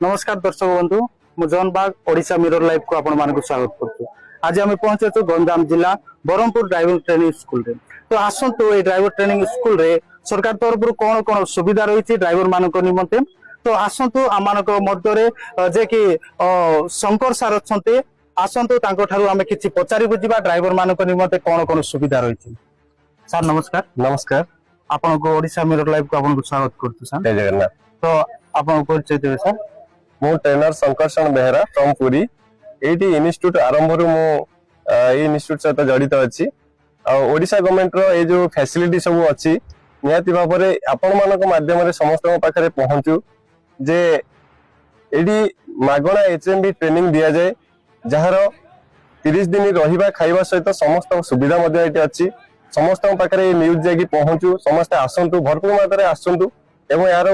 नमस्कार दर्शक बंधु मु जॉन बाग ओडिशा मिरर लाइव को आपण मानक स्वागत करछु। आज हम पहुंचे गंजाम जिला बरहमपुर ड्राइविंग ट्रेनिंग स्कूल रे। तो आसंतु ए ड्राइवर ट्रेनिंग स्कूल रे सरकार तरफ कोन कोन सुविधा रही ड्राइवर मानक निमंते। तो आसंतु आमानक मध्य रे जे कि शंकर सर अछंते आसंतु तांको ठारू आमे किछि पचारि बुझिबा ड्राइवर मानक निमंते कोन कोन सुविधा रही। सर नमस्कार। नमस्कार। आपण को ओडिशा मिरर लाइव को आपण को स्वागत करछु सर। जय जगन्नाथ। तो आपण परिचय देबे सर। मु trainer Shankar Behera from Puri. Eighty institute आरंभ रु मु इंस्टीट्यूट सहित जड़ित अच्छी। ओडिशा गवर्नमेंट रो ए जो फैसिलिटी सब अच्छी निहाती भाव में आपण मानक माध्यम समस्त पाखे पहुंचू जे एटी मागणा एचएमबी ट्रेनिंग दिया जाए जार 30 दिन रहिबा खाइबा सहित समस्त सुविधा अच्छी। समस्त पाखे न्यूज जाकि पहुंचू समस्त आसतु भरपूर मात्रा आसतु एवं यार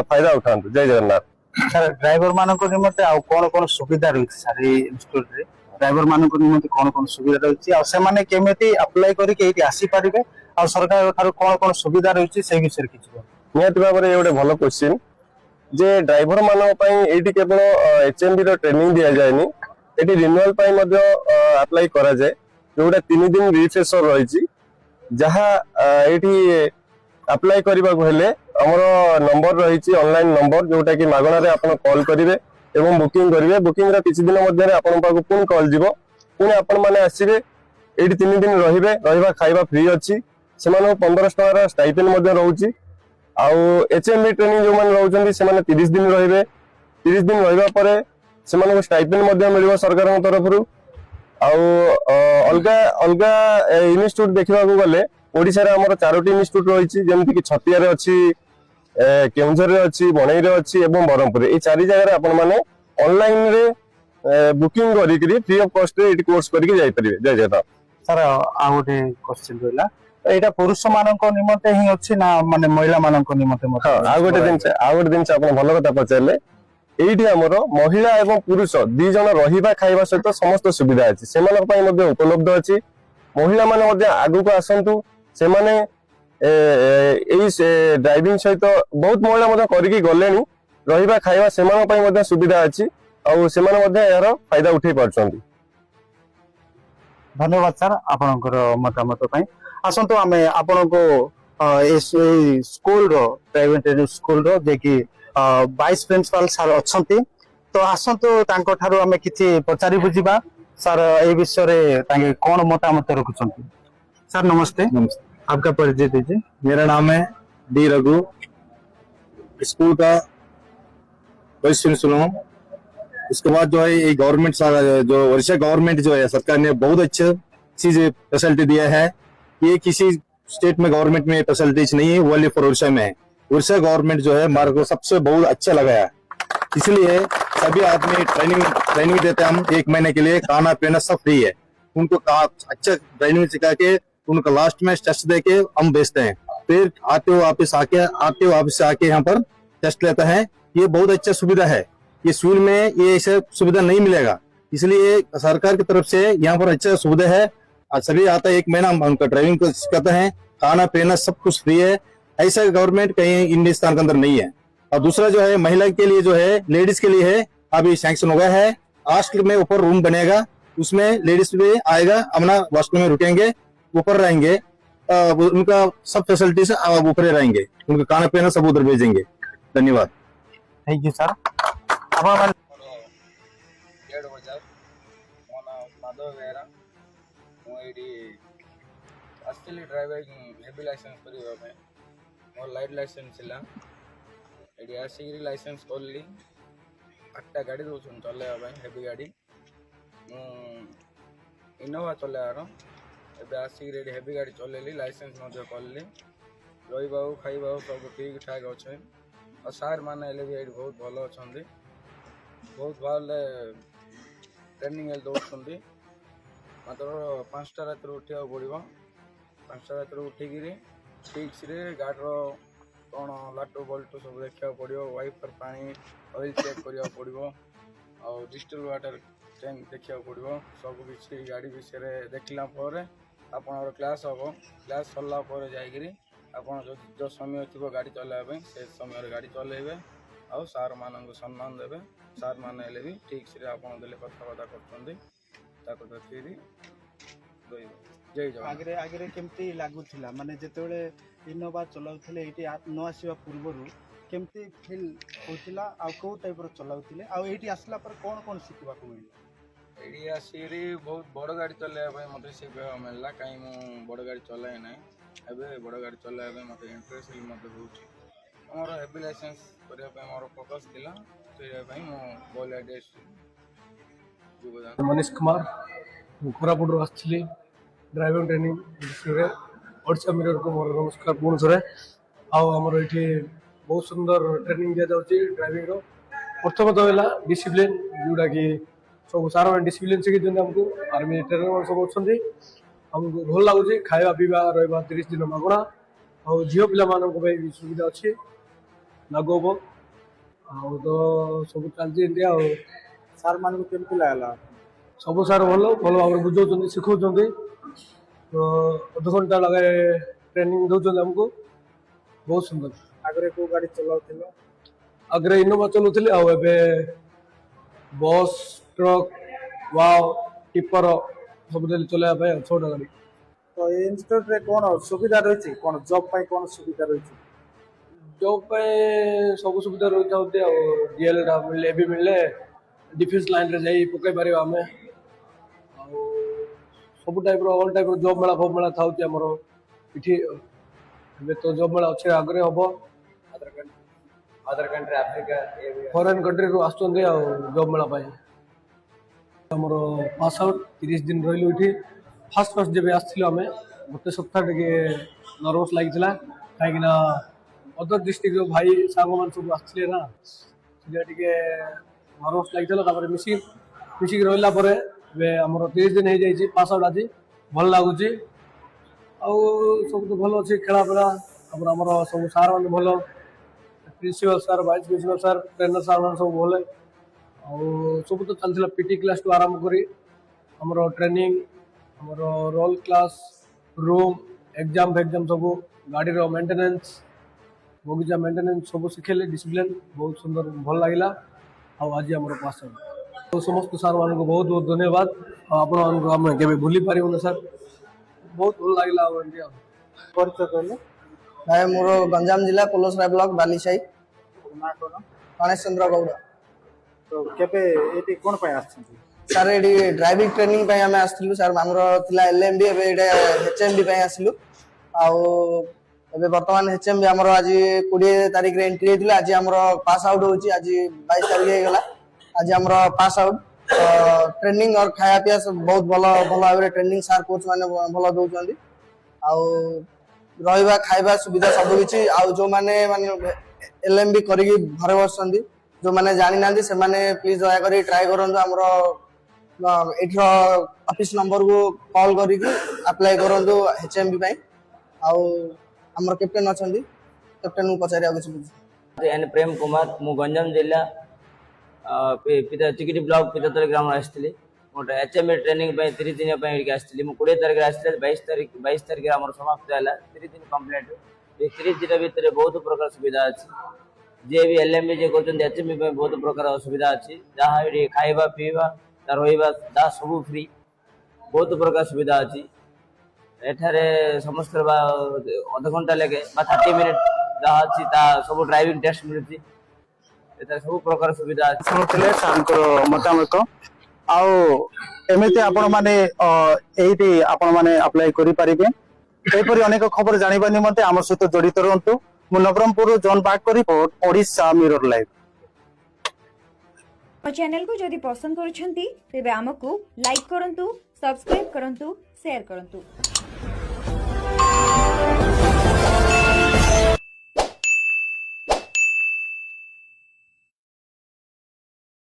फायदा उठातु। जय जगन्नाथ। सर ड्राइवर मानक निमंते आ कोन कोन सुविधा रही सर ए इंस्टीट्यूट रे ड्राइवर मानक निमंते कोन कोन सुविधा रही आ से माने केमेती अप्लाई करी के एटी आसी परिबे आ सरकार थारो कोन कोन सुविधा रही से विषय किछ निहाती भाव में गोटे भल क्वेश्चन जे ड्राइवर मानक पई एटी केवल एचएमबी रो ट्रेनिंग दिया जायनी एटी रिन्यूअल पई मध्ये अप्लाई करा जाय जोटा 3 दिन रिफ्रेशर रही जहा एटी अप्लाई करबा को हेले हमर नंबर रही ऑनलाइन नंबर जोटा कि मागणा रे आपण कॉल करिवे एवं बुकिंग करिवे। बुकिंग रा किछि दिन मध्ये आपण पाको पुन कॉल जीवो पुन आपण माने आसीबे एटी 3 दिन रहिबे रहिबा खाइबा फ्री अछि। सेमानो 1500 टका स्टाइपेंड मध्ये रहउछि। आ एचएमबी ट्रेनिंग जो मान रहउछन्ती सेमाने 30 दिन रहिबे 30 दिन रहिबा परे सेमानो स्टाइपेंड मध्ये मिलिबो सरकार तरफ रु। आ अलगा अलगा इंस्टीट्यूट देखिबा को गले ओडिसा रे हमर 4टी इंस्टीट्यूट रही जेमति कि छतिया रे अछि केउंझर रे अछि बणई रे अछि एवं बरहमपुर ए चारि जगह रे आपण माने ऑनलाइन रे बुकिंग करी करी फ्री ऑफ कॉस्ट रे एटी कोर्स करी के जाई परिबे। जय जय सर आ गोटे क्वेश्चन रहला एटा पुरुष मानक निमंते ही अछि ना माने महिला मानक निमंते मत। हां आ गोटे दिन आपण भलो कथा पचारले एठी हमर महिला एवं पुरुष दी जण रहिबा खाइबा सहित समस्त सुविधा अछि सेमानक पई मध्ये उपलब्ध अछि। महिला माने मध्ये आगु को आसंतु से माने ड्राइविंग सहित बहुत महिला मध्ये करिकी गलेनी रहिबा खाइबा सेमान पई मध्ये सुविधा अछि और सेमान मध्ये यार फायदा उठै परछन्ती। धन्यवाद सर आपनकर मतामत पई। आसंतु आमे आपनको एस स्कूल रो प्राइवेट ट्रेनिंग स्कूल रो देखि वाइस प्रिंसिपल सर अछंती तो आसंतु तांको ठारो आमे किछि पचारि बुझिबा सर ए विषय रे तांगे कोन मतामत रखुछंती। सर नमस्ते। नमस्ते। आपका परिचय दीजिए। मेरा नाम है डी रघु। स्कूल का वाइस प्रिंसिपल हूँ। उसके बाद जो है ये गवर्नमेंट जो ओडिशा गवर्नमेंट जो है सरकार ने बहुत अच्छे चीज फैसिलिटी दिया है। ये किसी स्टेट में गवर्नमेंट में फैसिलिटीज नहीं है, ओनली फॉर ओडिशा में है। ओडिशा गवर्नमेंट जो है हमारे को सबसे बहुत अच्छा लगा है, इसलिए सभी आदमी ट्रेनिंग देते हैं। हम 1 महीने के लिए खाना पीना सब फ्री है। उनको अच्छा ट्रेनिंग सिखा के उनका लास्ट में टेस्ट दे के हम भेजते हैं। फिर आते हो वापिस आके यहाँ पर टेस्ट लेता है। ये बहुत अच्छा सुविधा है। ये स्कूल में ये ऐसा सुविधा नहीं मिलेगा, इसलिए सरकार की तरफ से यहाँ पर अच्छा सुविधा है। सभी आता है 1 महीना हम उनका ड्राइविंग को सिखाते हैं, खाना पीना सब कुछ फ्री है। ऐसा गवर्नमेंट कहीं हिंदुस्तान के अंदर नहीं है। और दूसरा जो है महिला के लिए जो है लेडीज के लिए है, अभी सैंक्शन हो गया है। हॉस्टल में ऊपर रूम बनेगा, उसमें लेडीज भी आएगा, अपना हॉस्टल में रुकेंगे, ऊपर रहेंगे। उनका सब फैसिलिटी से ऊपर रहेंगे, उनका खाना पीना सब उधर भेजेंगे। धन्यवाद। Thank you sir. Driving heavy licence करबा मोर लाइट लाइसेंस थिला एडी आसी लाइसेंस करली 8टा गाड़ी दोछन चलेबा हेवी गाड़ी मु इनोवा चलेआरो एबे आसी रेडी हेवी गाड़ी चलेली लाइसेंस मध्ये करली रहिबाऊ खाइबाऊ सब ठीक ठाक अछि। और सार माने ले भी बहुत भलो अछंदी, बहुत भले ट्रेनिंग एल दोछंदी। मात्र 5टा रात उठिया पड़िबो, 5टा रात उठिकी ठीक से गाड़र कौन लाटू बल्टू सब देखा पड़ो, वाइपर पानी ऑयल चेक करा पड़ो और डिस्टिल वाटर टैंक देखा पड़ो। सब किसी गाड़ी विषय देखला आपन क्लास हम क्लास सरला जाकि आप जो समय थी गाड़ी चलाइबे से समय गाड़ी चलेबे ଆଉ ସାର୍ମାନଙ୍କୁ ସମ୍ମାନ ଦେବେ। ସାର୍ମାନେ ହେଲେ ବି ଠିକ୍ ସେ ଆପଣ ଦେଲେ କଥାବାର୍ତ୍ତା କରୁଛନ୍ତି ତାକୁ ଦେଖିକି ରହିବ। ଜୟ ଜଗନ୍ନାଥ। ଆଗରେ କେମିତି ଲାଗୁଥିଲା ମାନେ ଯେତେବେଳେ ଇନୋଭା ଚଲାଉଥିଲେ ଏଇଠି ନ ଆସିବା ପୂର୍ବରୁ କେମିତି ଫିଲ୍ ହେଉଥିଲା ଆଉ କେଉଁ ଟାଇପ୍ର ଚଲାଉଥିଲେ ଆଉ ଏଇଠି ଆସିଲା ପରେ କ'ଣ ଶିଖିବାକୁ ମିଳିଲା? ଏଇଠି ଆସିକିରି ବହୁତ ବଡ଼ ଗାଡ଼ି ଚଲାଇବା ପାଇଁ ମୋତେ ଶିଖିବାକୁ ମିଳିଲା। କାହିଁ ମୁଁ ବଡ଼ ଗାଡ଼ି ଚଲାଏ ନାହିଁ। ଏବେ ବଡ଼ ଗାଡ଼ି ଚଲାଇବା ପାଇଁ ମୋତେ ଇଣ୍ଟରେଷ୍ଟ ବି ମୋତେ ହେଉଛି। ଆମର ହେଭି ଲାଇସେନ୍ସ କରିବା ପାଇଁ ମୋର ଫୋକସ୍ ଥିଲା। କରିବା ପାଇଁ ମୁଁ ଭଲ ଆଇଡ଼ିଆ ଯୋଗଦାନ। मनीष कुमार कोरापुट आसली ड्राइविंग ट्रेनिंग विषय ओडिशा मिरर को मोर नमस्कार पुणी थे आमर ये बहुत सुंदर ट्रेनिंग दि जाऊँगी ड्राइविंग प्रथमतः है डिसिप्लिन जोटा कि सब सार मैंने डिसिप्लिन शिखी आमको आर्मी ट्रेनर सब अच्छा आमको भल लगुच खावा पीवा रहा 30 दिन मगणा आ झील पे सुविधा अच्छी लागू हम तो सब चलती आ ସାର୍ ମାନଙ୍କୁ କେମିତି ଲାଗିଲା? सब सार भल भल भाव बुझाऊँ शिखाऊँ तो अध घंटा लगे ट्रेनिंग दौरान आमको बहुत सुंदर। ଆଗରେ କେଉଁ ଗାଡ଼ି ଚଲାଉଥିଲ? आगे इनोवा चलाऊली आबे बस ट्रक वाव टिपर सब चलवाई 6टा गाड़ी। ତ ଏ ଇନଷ୍ଟିଚ୍ୟୁଟ୍ରେ କ'ଣ ସୁବିଧା ରହିଛି? କ'ଣ ଜବ୍ ପାଇଁ କ'ଣ ସୁବିଧା ରହିଛି? जॉब पे सब सुविधा रही था डीएल मिले भी मिले डिफेंस लाइन रे जाई पकई पार आम सब टाइप ऑल टाइप जॉब मेला फब मेला था आमर इठी तो जॉब मेला अच्छे आगे हम फॉरेन कंट्री रू आस जॉब मेला आमर पास आउट 30 दिन रही ये फास्ट जब आसलु आम गोटे सप्ताह टे नर्वस लगी कहीं अदर डिस्ट्रिक्ट भाई सांग मान सब आसते ना टे नर्वस लगी मिसिक रहा आमर 30 दिन हो जाए पास आउट आज भल लगुच सब तो भल अच्छे खेला पेला आमर सब सार मैंने भल प्रिंसिपल सार वाइस प्रिंसिपल सार ट्रेनर सार मैंने सब भले सब तो चलता पीटी क्लास टू आरंभ कर आमर ट्रेनिंग आमर रोल क्लास रूम एग्जाम फैग्जाम सब गाड़ी मेंटेनेंस बगीचा मेंटेनेंस सब शिखेले डिसिप्लिन बहुत सुंदर भल लगे आज आम पास तो समस्त सार मान को बहुत बहुत धन्यवाद आपण के भूली पारूना सर बहुत भल लगे। ପରିଚୟ କହିଲେ? ଭାଇ ମୋର ଗଞ୍ଜାମ ଜିଲ୍ଲା ପୋଲସରା ବ୍ଲକ ବାଲିସାହି ନା କ'ଣ? ଗଣେଶ ଚନ୍ଦ୍ର ଗୌଡ଼। ତ କେବେ ଏଇଠି କ'ଣ ପାଇଁ ଆସିଛନ୍ତି? ସାର୍ ଏଠି ଡ୍ରାଇଭିଂ ଟ୍ରେନିଂ ପାଇଁ ଆମେ ଆସିଥିଲୁ ସାର୍। ଆମର ଥିଲା LMB ଏବେ ଏଇଟା HMB ପାଇଁ ଆସିଲୁ। ଆଉ ଏବେ ବର୍ତ୍ତମାନ HMB ଆମର ଆଜି 20 ତାରିଖରେ ଏଣ୍ଟ୍ରି ହେଇଥିଲା। ଆଜି ଆମର ପାସ୍ ଆଉଟ୍ ହେଉଛି। ଆଜି 22 ତାରିଖ ହେଇଗଲା। ଆଜି ଆମର ପାସ୍ ଆଉଟ୍ ट्रेनिंग और खाया पिया सब बहुत भल भल भाव ट्रेनिंग सार कोच मैंने भल दौरान आउ रहा खाଇବା सुविधा सब किसी आउ जो मैंने LMB करी घरे बस जो मैंने जानी ना से मैंने प्लीज दया कर ट्राए करूँ आमर ऑफिस नंबर को कॉल करी अप्लाई करूँ HMB आमर कैप्टेन अच्छा कैप्टेन को पचार एन प्रेम कुमार मु गंजाम जिला पिता चिकिटी ब्लॉक पितातर ग्राम आसती मोटे HMB ट्रेनिंग 30 दिन आसती 20 तारिख आसती 22 तारिख आम समाप्त है 30 दिन कम्प्लीट 30 दिन भितर बहुत प्रकार सुविधा अच्छी जे भी LMB जे कर HMB बहुत प्रकार सुविधा अच्छी जहाँ ये खाଇବା पीवा रहा सब फ्री बहुत प्रकार सुविधा अच्छी एठारे समस्त अध घंटा लगे 30 मिनिट जहाँ अच्छी सब ड्राइविंग टेस्ट मिलती सब प्रकार सुविधा अच्छी ଶୁଣୁଥିଲେ ସାର୍ଙ୍କର ମତାମତ ଆଉ ଏମିତି ଆପଣ ମାନେ ଏଇଠି ଆପଣ ମାନେ ଆପ୍ଲାଏ କରିପାରିବେ। ଏହିପରି ଅନେକ ଖବର ଜାଣିବା ନିମନ୍ତେ ଆମ ସହିତ ଜଡ଼ିତ ରୁହନ୍ତୁ। ମୁଁ ନବରଙ୍ଗପୁରରୁ Jan Bag report Odisha mirror live. Channel को जदि पसंद करुछंती तेबे आमको लाइक करंतु, सब्सक्राइब करंतु, शेयर करंतु।